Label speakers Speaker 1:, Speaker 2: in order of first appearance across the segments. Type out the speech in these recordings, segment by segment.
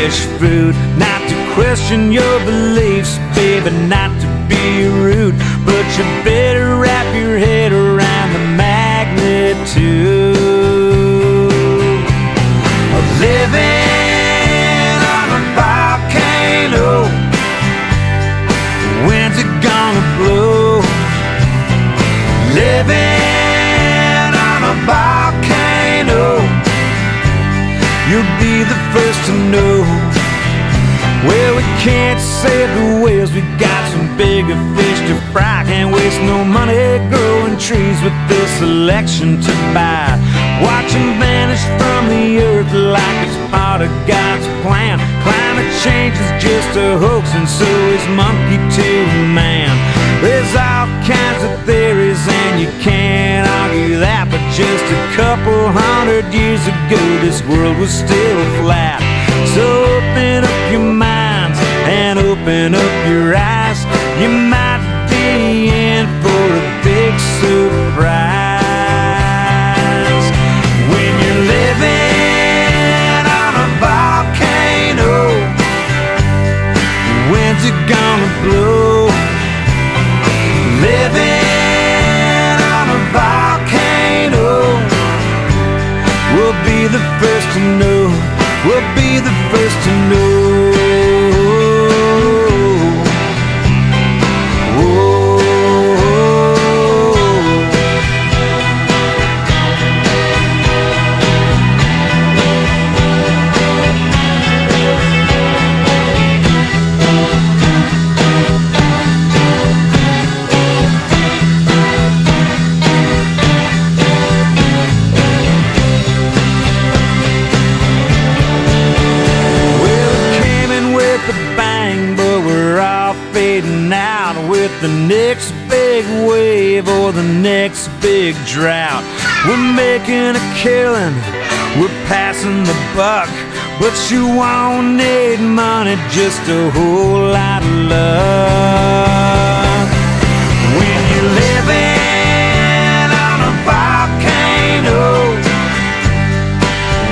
Speaker 1: fish food. Not to question your beliefs, baby, not to be rude, but you better wrap your head around the magnitude of living on a volcano. When's it gonna blow? Living on a volcano, you'll be the first to know. Well, we can't save the whales, we got some bigger fish to fry. Can't waste no money growing trees with this election to buy. Watch them vanish from the earth like it's part of God's plan. Climate change is just a hoax, and so is monkey to man. There's all kinds of theories and you can't argue that, but just a couple hundred years ago this world was still flat. So open up your minds and open up your eyes. You might be in for a big surprise. When you're living on a volcano, when's it gonna blow? Living on a volcano, we'll be the first to know. We'll be the first to know. With the next big wave or the next big drought, we're making a killing, we're passing the buck, but you won't need money, just a whole lot of luck. When you're living on a volcano,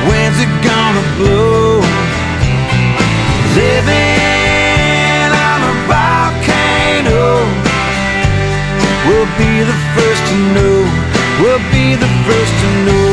Speaker 1: when's it gonna blow? Living we'll be the first to know. We'll be the first to know.